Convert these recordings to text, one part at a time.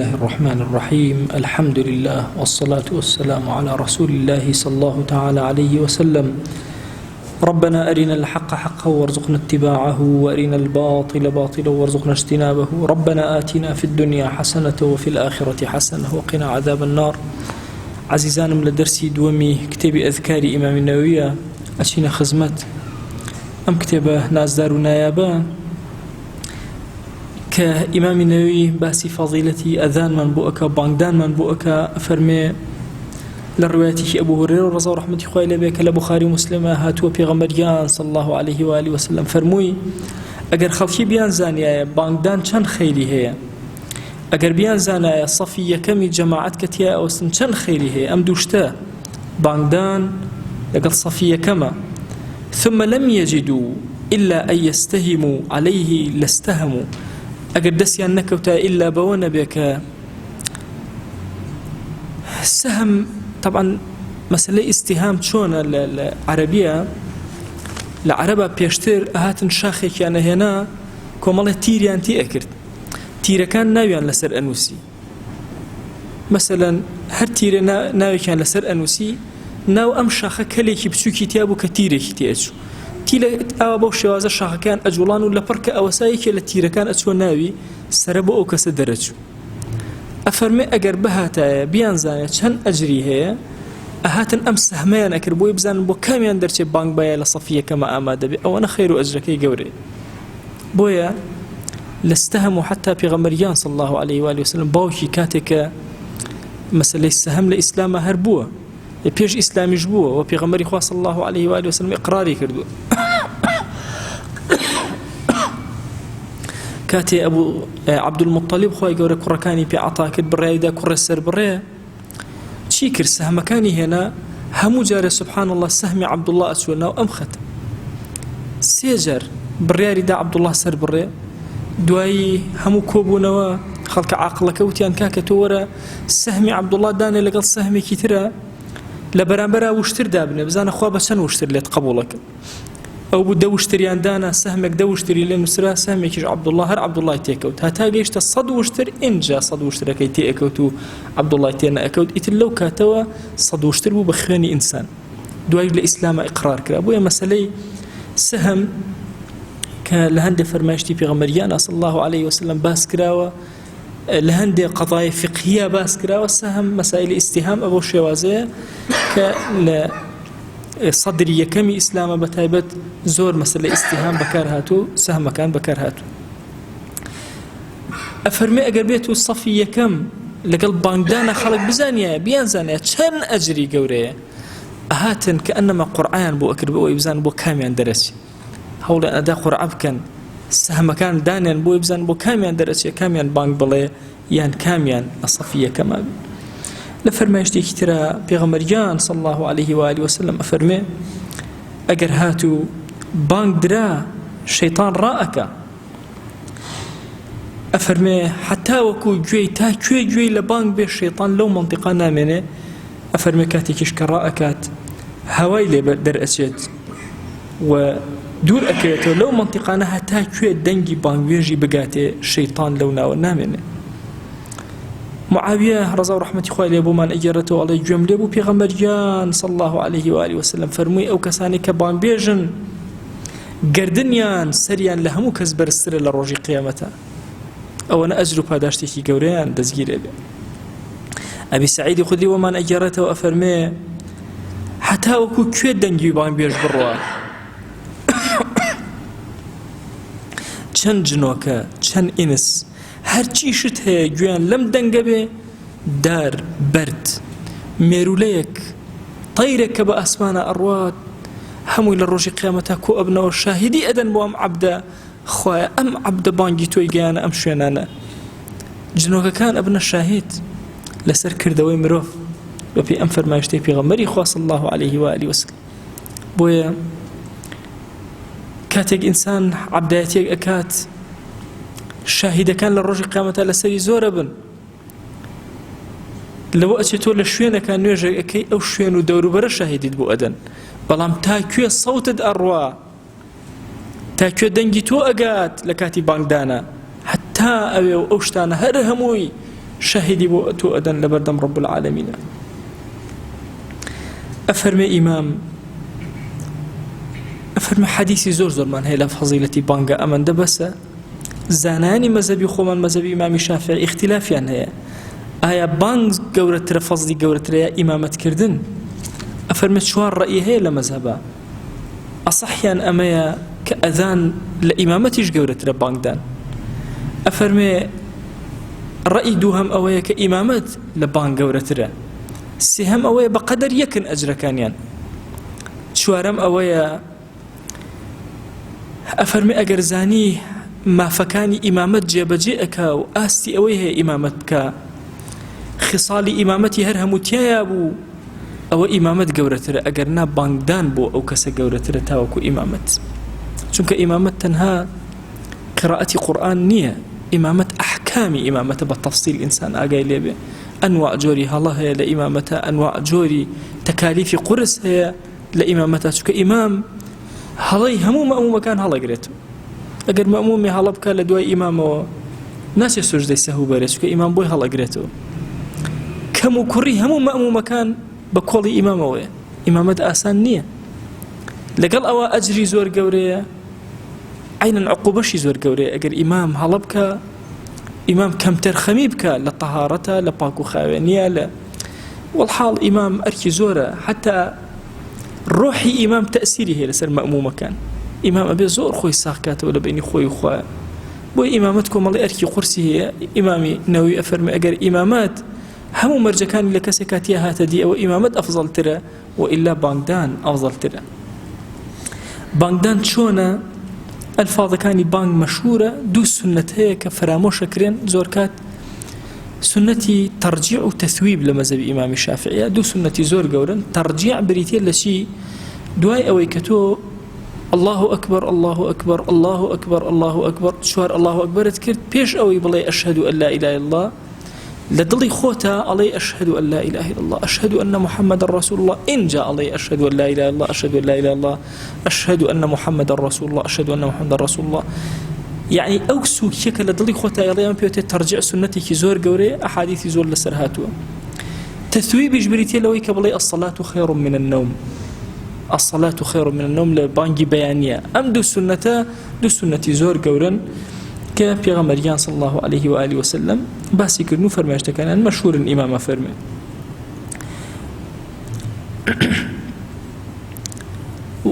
الله الرحمن الرحيم الحمد لله والصلاة والسلام على رسول الله صلى الله تعالى عليه وسلم. ربنا أرنا الحق حقا وارزقنا اتباعه وأرنا الباطل باطلا وارزقنا اجتنابه. ربنا آتنا في الدنيا حسنة وفي الآخرة حسنة وقنا عذاب النار. عزيزان من درسي دومي كتاب أذكار إمام النووي أشينا خزمت أم كتابه نازدار نايابا كإمام النووي باسي فضيلتي أذان من بؤك بانقدان من بؤك فرمي للرواية أبو هريرة رضي الله رحمة خوالي بك لبخاري مسلمة هاتوا بيغمريان صلى الله عليه وآله وسلم فرموي أجر خلقي بيان زانيا بانقدان چند خيلي هي أجر بيان زانيا صفية كمي جماعات كتيا أو سن چند خيلي هي أم دوشتا بانقدان لقل صفية كما ثم لم يجدوا إلا أن يستهموا عليه لاستهموا أجر دسيان نكوتا إلا بونا بك السهم. طبعا مسألة استهام شون العربية العربة بيشتر هاتن شاخي كان هنا كمالة تيريان تي أكرت تيرا كان ناويان لسر أنوسي مثلا هر تيرا ناوي كان لسر أنوسي ناو أم شاخة كليكي بسوكي تيابو كتيري كتيأجو تيلا أبو شوازة شاخة كان أجولان ولا بركة أوسايكي لتيرا كان أتشو ناوي سربو أو كسدرجو أفرمي أجر بهاتا بيان زانية شن أجري هي أهاتن أم سهميان أكر بوي بزان بو كام يندرش بانك بايا لصفية كما آماد بي أو أنا خير أجركي قوري بويا لاستهموا حتى بيغمريان صلى الله عليه وآله وسلم باوكي كاتك مسألة السهم لإسلام هربوه بيش إسلامي جبوه وبيغمري خواه صلى الله عليه وآله وسلم إقراري كردوه كاتي أبو عبد المطلب خوي قوري كركاني بعطاك بالرأي دا كر السر بالرأي شيكر سهم كاني هنا همو جاري سبحان الله سهمي عبد الله أسولنا وأمخت سيجر بالرأي دا عبد الله سر بالرأي دواي همو كوبونا خلق عاقلك وتيان كاكتو ورا سهمي عبد الله داني لقل سهمي كتيرا لبرانبرا وشتر دابنا بزانا خواه بسن وشتر ليت قبولك أو بده وشتريان دانا سهمك ده وشتري لين سرا سهمك عبد الله هر عبد الله تيكوت هتا جيشت صد وشتر إنجا صد وشتر كي تيكوت عبد الله تينا أكوت إتلو كاتوا صد وشتر بخواني إنسان دواي الإسلام إقرار كرا أبويا مسألة سهم كلهند فرماشتي في غمريانا صلى الله عليه وسلم باس كراوة لهند قضايا فقهية باس كراوة سهم مسائل استهام أبو شوازية كلا صدري يكمي إسلام بتايبت زور مسألة استهام بكار هاتو سهم كان بكار هاتو أفرمي أقربيتو الصفي يكم لقلب باندانا خلق بزانيا بيان زانيا چن أجري قوريه أهاتن كأنما قرآن بو أكربو يبزان بو كاميان درسي هولا أدا قرآن كان سهم كان دانيان بو يبزان بو كاميان درسي كاميان بانك بلي يان كاميان الصفي كما لفرمايشتي كتيرا بيغمريان صلى الله عليه وآله وسلم أفرمي أجر هاتو بانك درا شيطان رأك أفرمي حتى وكو جوي تا كوي جوي لبانك بي الشيطان لو منطقة نامنة أفرمي كاتي كشك رأكات هواي لي در أسيد ودور أكيتو لو منطقة نها تا كوي دنجي بانك بيجي بقاتي الشيطان لو ناو نامنة معاوية رضا ورحمة خوالي أبو من أجرته على جملة أبو بيغمريان صلى الله عليه وآله وسلم فرمي أو كساني كبان بيجن قردنيان سريان لهمو كزبر السر للرجي قيامتا أو أنا أجرب هداشتكي قوريان دزجير أبي سعيد خذي ومن أجرته وأفرمي حتى وكو كويد دنجي بان بيج بروا چن جنوكا چن إنس هرچی شت هەیە گویان لەم دەنگە بێ دار بەرد مێرولەیەک تەیرێک کە بە ئاسمانە ئەڕوات هەمووی لە ڕۆژی قیامەتە کۆ ئەبنەوە شاهیدی ئەدەن بۆ ئەم عەبدە خوایە ئەم عەبدە بانگی تۆی گەیانە ئەم شوێنانە جنۆکەکان ئەبنە شاهید لەسەر کردەوەی مرۆڤ بەپێی ئەم فەرمایشتەی پێغەمبەری خوا صلی الله عليه وآله وسلم. بۆیە کاتێک ئینسان عەبدایەتێک ئەکات شاهیدەکان لە ڕۆژی قیامەتە لەسەری زۆرە بن لەوە ئەچێتۆ لە شوێنەکان نوێژێک ئەەکەی ئەو شوێن و دەوروبەرە شاهیدیت بۆ ئەدەن بەڵام تاکوێ سەوتت ئەڕوا تاکوێ دەنگی تۆ ئەگات لە کاتی بانگدانە حتا ئەوێ و ئەو شتانە هەر هەمووی شاهدی بۆ تۆ ئەدەن لە بەردەم ڕەب العالەمینە. ئەفەرمێ ئیمام، ئەفەرمێ حەدیسی زۆرمان هەیە لە فەزیلەتی بانگە، ئەمەندە بەسە. زانانی مەزهبی خۆمان مەزهبی ئیمامی شافعی اختلافیان هەیە، ئایا بانگ گەورەترە، فەزلی گەورەترە ئیمامەتکردن؟ ئەفەرمێ 4 ڕەئی هەیە لە مەزهبە. ئەصەحیان ئەمەیە کە ئەذان لە ئیمامەتیش گەورەترە بانگدان. ئەفەرمێ ڕەئی دووهەم ئەوەیە کە ئیمامەت لە بانگ گەورەترە. سێهەم ئەوەیە بەقەدەر یەکن ئەجرەکانیان. 4ەم ئەوەیە ئەفەرمێ ئەگەر زانی مافەکانی ئیمامەت جێبەجێ ئەکا و ئاستی ئەوەی هەیە ئیمامەت بکە، خصالی ئیمامەتی هەر هەموو تایە بوو، ئەوە ئیمامەت گەورەترە، ئەگەر نا بانگدان بۆ ئەو کەسە گەورەترە تاوەکو ئیمامەت. چونکە ئیمامەت تەنها قراءەتی قورئان نییە، ئیمامەت ئەحکامی ئیمامەتە بە تەفسیل ئینسان ئاگای لێبێ. ئەنواع جۆری هەڵە هەیە لە ئیمامەتە، ئەنواع جۆری تەکالیفی قورس هەیە لە ئیمامەتە، چونکە ئیمام هەڵەی هەموو مەئمومەکان هەڵەگرێتەوە. ئەگەر مەئمومی هەڵە بکە لە دوای ئیمامەوە ناچێ سوجدەی سەهو بەرێت، چونکە ئیمام بۆی هەڵەگرێتەوە. کەم و کوڕی هەموو مەئمومەکان بە کۆڵی ئیمامەوەیە. ئیمامەت ئاسان نییە، لەگەڵ ئەوە ئەجری زۆر گەورەیە، عینەن عقوبەشی زۆر گەورەیە. ئەگەر ئیمام هەڵە بکە، ئیمام کەمتر خەمی بکە لە تەهارەتە، لە پاک و خاوێنیە، لە وەڵحاڵ ئیمام ئەرکی زۆرە، حتا ڕۆحی ئیمام تەئسیری هەیە لەسەر مەئمومەکان. ئیمام ئەبێ زۆر خۆی ساغکاتەوە لە بینی خۆی و خۆیە. بۆی ئیمامەت کۆمەڵی ئەرکی قورسی هەیە. ئیمامی نەووی ئەفەرمێ ئەگەر ئیمامەت هەموو مەرجەکانی لە کەسێک کاتیە هاتە دی، ئەوە ئیمامەت ئەفزەڵترە، و ئیلا بانگدان ئەفزەڵترە. بانگدان چۆنە؟ ئەلفاظەکانی بانگ مەشهورە، 2 سنت هەیە کە فرامۆشەکرێن زۆر کات. سنەتی تەرجیع و تەثویب لە مەزهبی ئیمامی شافعیە، 2 سنەتی زۆر گەورن. تەرجیع بریتێ لە چی؟ دوای ئەوەی کە تۆ الله أكبر الله أكبر الله أكبر الله أكبر 4 الله أكبرت کرد، پێش ئەوەی بڵێ أشهد أن لا إله إلا الله، لە دڵی خۆتە ئەڵێ أشهد أن لا إله إلا الله أشهد أن محمد رسول الله. إنجا ئەڵێ أشهد أن لا إله إلا الله أشهد أن لا إله إلا الله أشهد أن محمد رسول الله أشهد أن محمد رسول الله. يعني ئەو سوکیەکە لە دڵی خۆتە ئەڵێ ئەم پێوتێ تەرجیع، سنەتێکی زۆر گەورەیە، ئەحادیثی زۆر لەسەر هاتووە. تەثویبیش بریتێ لەوەی کە بڵێ الصلاة خير من النوم، الصلاة خير من النوم لبانجي بيانية. أم 2 سنتي زور قورن كبيغمبريان صلى الله عليه وآله وسلم باسي كرنو فرماشتا كان مشهور الإمام فرمي.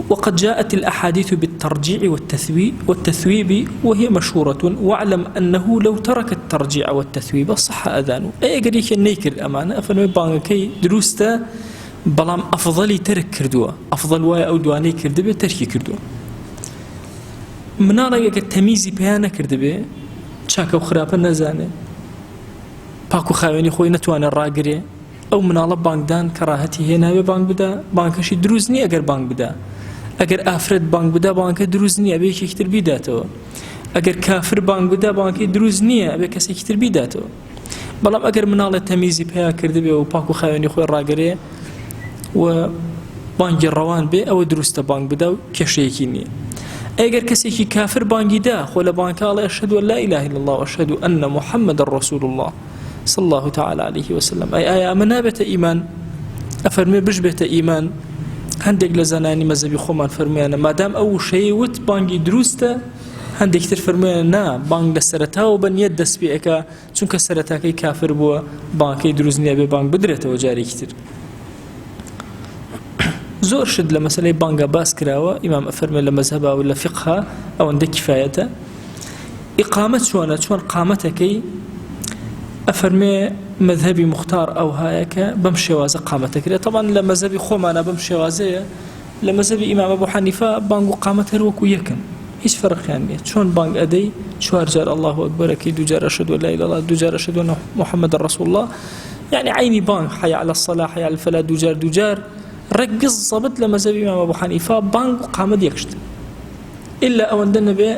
وقد جاءت الأحاديث بالترجيع والتثويب وهي مشهورة، واعلم أنه لو ترك الترجيع والتثويب صح أذانه. أي قريك النيكر الأمانة أفنوي بانكي دروستا بەڵام ئەفضەلی ترک کردووە، ئەفضەل وایە ئەو دوانەی کردبێ تەرکی کردووە. مناڵێکە تەمیزی پێیان نەکردبێ، چاکە و خراپە نەزانێ، پاک و خاوێنی خۆی نەتوانێت ڕاگرێ، ئەو مناڵە بانگدان کەڕاهەتی هەیە، ناوێ بانگ بدا، بانکەشی دروست نییە. ئەگەر بانگ بدا، ئەگەر ئافرەت بانگ بدا، بانکە دروست نییە، ئەبێ یەکێکی تر بیداتەوە. ئەگەر کافر بانگ بدا، بانکەی دروست نییە، ئەبێ کەسێکی تر بیداتەوە. بەڵام ئەگەر مناڵێت تەمیزی پێیا کردبێ و پاک و خاوێنی خۆی ڕاگرێ و بانگی ڕەوان بێ، ئەوە دروستە بانگ بدا و کێشەیەکی نییە. ئەگەر کەسێکی کافر بانگی دا، خۆ لە بانکاڵێ أشهد أن لا إله إلا الله وأشهد أن محمد رسول الله صلى الله تعالى عليه وسلم. أي آية ئەمە نابێتە ئیمان؟ ئەفەرمێ بشبێتە ئیمان. هەندێک لە زانانی مەزهبی خۆمان فەرمویانە مادام ئەو شەیە وت بانگی دروستە، هەندێک تر فەرمویانە نا، بانگ لە سەرەتاوە بە نیەت دەست پێ ئەکا، چونکە سەرەتاکەی کافر بووە، بانگەکەی دروست نییە، بێ بانگ بدرێتەوە جارێکی تر. زۆر شت لە مەسەلەی بانگە باس کراوە. ئیمام ئەفەرمێ لە مەزهەبا و لە فقها ئەوەندە کفایەتە. ئیقامەت چۆنە؟ چۆن قامەتەکەی؟ ئەفەرمێ مەذهبی مختار ئەو هایە کە بەم شێوازە قامەتەکرێت. طبعا لە مەذهبی خۆمانە بەم شێوازەیە، لە مەذهبی ئیمام ئەبوو حەنیفە بانگ و قامەت هەر وەکو یەکن، هیچ فەرقیان نییە. چۆن بانگ ئەدەی 4 جار الله ئەکبەرەکەی، 2 جار أشهد أن لا إله إلا الله، 2 جار أشهد أن محمد رسول الله، يعني عيني بانگ حي على الصلاة حي على الفلاح 2 جار ڕێگز زەبت لە مەزهبی ئیمام ئەبوو حەنیفە بانگ و قامەت یەکشت، إلا ئەوەندە نەبێ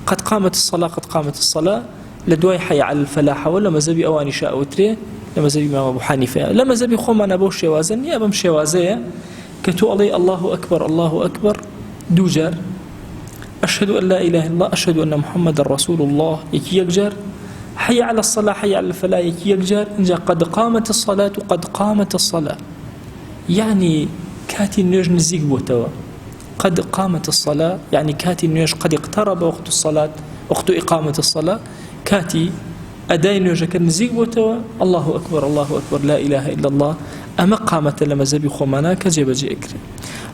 قد قامت الصلاة قد قامت الصلاة لە دوای حي على الفلاحەوە لە مەزهبی ئەوانیشە ئەوترێ، لە مەزهبی ئیمام ئەبوو حەنیفەیە. لە مەزهبی خۆمانە بەو شێوازە نییە، بەم شێوازەیە کە تۆ ئەڵێ الله أكبر الله أكبر 2 جار، أشهد أن لا إله إلا الله أشهد أن محمد رسول الله 1 جار، حي على الصلاة حي على الفلاح يكجار إنجا قد قامت الصلاة وقد قامت الصلاة، يعني كاتي نيوج نزيق بوتوا. قد قامت الصلاة يعني كاتي نيوج قد اقترب وقت الصلاة، وقت إقامة الصلاة، كاتي أداي نيوج كنزيق بوتوا. الله أكبر الله أكبر لا إله إلا الله. أما قامت لما زبي خمانا كجب جئكر.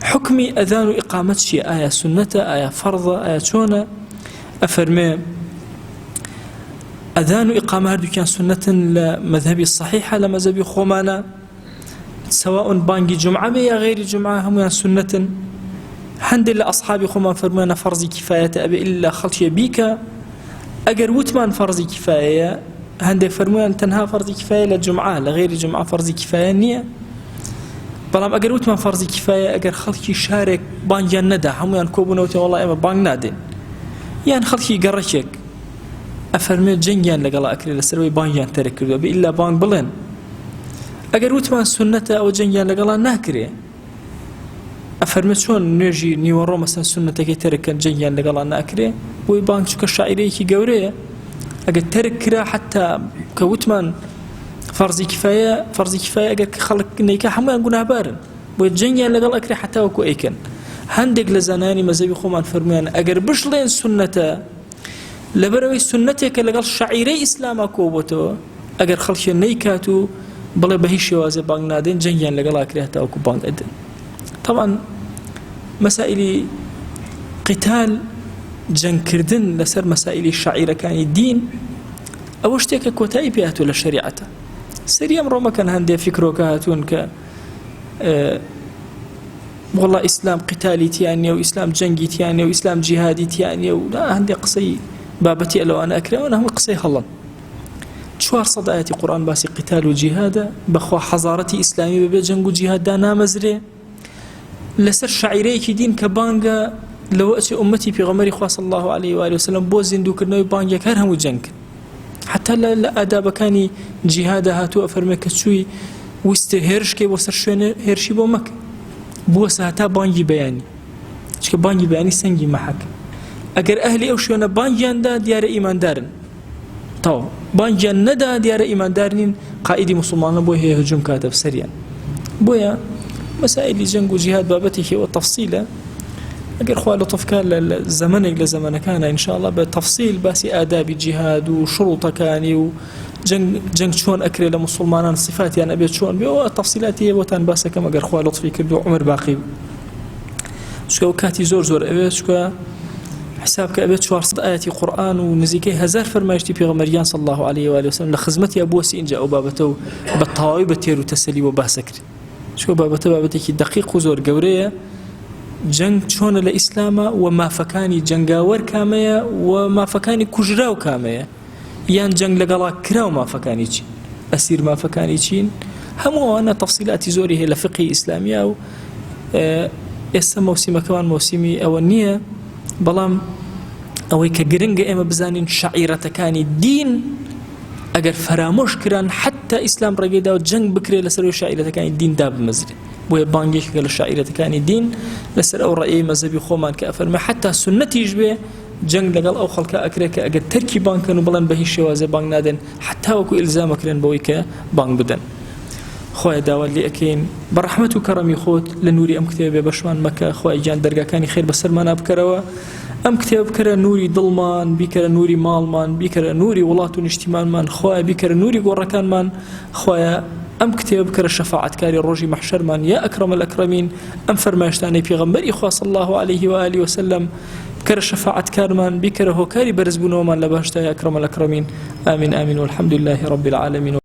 حكمي أذان إقامة شيء آية سنة آية فرض آية شونة أفرمي أذان إقامة هردو كان سنة لمذهبي الصحيحة لمذهبي خمانا، سواء بانجي جمعة بيا غير جمعة هم سنة. حمد لله أصحابي خمان فرمانا فرضي كفاية أبي إلا خلشي بيك أجر وتمان فرضي كفاية، هندي فرمانا تنها فرضي كفاية للجمعة لغير جمعة فرضي كفاية نية. بلام أجر وتمان فرضي كفاية أجر خلشي شارك بانجي ندى هم كوبنا وتي والله إما بانج نادين يعني خلشي قرشك أفرمي جنجان لقلا أكل لسروي بانجان ترك أبي إلا بانج بلين. أجر وتمان سنة أو جنجان لقلا ناكري أفرمي شون نيجي نيورو مثلا سنة كي ترك جنجان لقلا ناكري ويبانج شو كشاعري كي قوريه أجر ترك كرا حتى كوتمان فرضي كفاية أجر خلق نيكا حما نقولها بارن ويجنجان لقلا أكري حتى وكو إيكن هندق لزناني مزبي خومان فرميان أجر بشلين سنة لبروي سنتك لقال شعيري إسلاما كوبوتو أجر خلق نيكاتو بلا بهيش وازي بانج نادين جنجان لقلا أكري حتى وكو بانج أدن. طبعا مسائل قتال جنگ كردن لسر مسائل الشعيرة كان الدين أوشتك كوتاي بياتو للشريعة سريا مرة ما كان هندي فكرو كهاتون ك والله إسلام قتالي تياني وإسلام جنگي تياني وإسلام جهادي تياني ولا هندي قصي بابتي لو أنا أكره وأنا هم قصي هلا شوار صد آيات القرآن باسي قتال وجهاد بخوا حضارتي إسلامي بجنگ وجهاد دانا مزري لسر شعيري كي دين كبانجا لو أتي أمتي في غمر إخوة صلى الله عليه وآله وسلم بوزن دو كرنوي بانجا كارهم وجنك حتى لا أداب كاني جهادها تو أفرمك شوي وستهرش كي وسر شوين هرشي بومك بوسه هتا بانجي بياني شك بانجي بياني سنجي محك أجر أهلي أو شوينا بانجيان دا ديار إيمان دارن طو بانجيان ندا ديار إيمان دارنين قائدي مسلمان بوه هي هجوم كاتب سريعا بويا مسائل جنگ وجهاد بابته والتفصيله أجر خواه لطف كان لزمنك لزمن كان إن شاء الله بالتفصيل باسي آداب الجهاد وشروطه كاني وجنگ شون أكري لمسلمان صفات يعني أبيت شون بيو تفصيلاتي وتان باسا كما أجر خواه لطفي كردو عمر باقي شكو كاتي زور أبيت شكو حسابك أبيت شوار صد آياتي قرآن ونزيكي هزار فرمايشتي في غمريان صلى الله عليه وآله وسلم لخزمتي أبوسي إن جاءوا بابته بالطواوي بتيرو تسلي وباسكري شكو بابتك دقيق وزور قوريه جنگ چون لإسلام وما فكاني جنگاور كامية وما فكاني كجراو كامية يان جنگ لقلا كراو ما فكاني چين أسير ما فكاني چين همو أنا تفصيلات زوري هي لفقه إسلامية و يسا موسيما كمان موسيمي أولنية بلام أوي كجرنج إما بزانين شعيرة كاني الدين أجر فراموش كران حتى إسلام رجيدا وجنگ بكري لسرو شعيرة كاني الدين داب مزري بوي بانجيش قال الشعيرة كاني الدين لسر أو رأي مذهبي خومان كأفرما حتى سنتي يجبه جنگ لقال أو خلق أكريك أجر تركي بانك نبلن به الشوازة بانك نادن حتى وكو إلزامك لن بويك بانك بدن خويا داوال لي أكين برحمة وكرمي خوت لنوري أم كتاب بشمان مكة خويا جان درجة كاني خير بسر ما نبكروا أم كتاب بكرة نوري ضلمان بكرة نوري مالمان بكرة نوري ولاتون اجتماع من خويا بكرة نوري قركان من خويا أم كتاب بكرة شفاعة كاري الرجي محشر من يا أكرم الأكرمين أم فرماشتاني في غمبر إخوة صلى الله عليه وآله وسلم بكرة شفاعة كارمان بكرة هو كاري برزبون ومن لباشتا يا أكرم الأكرمين آمين آمين والحمد لله رب العالمين.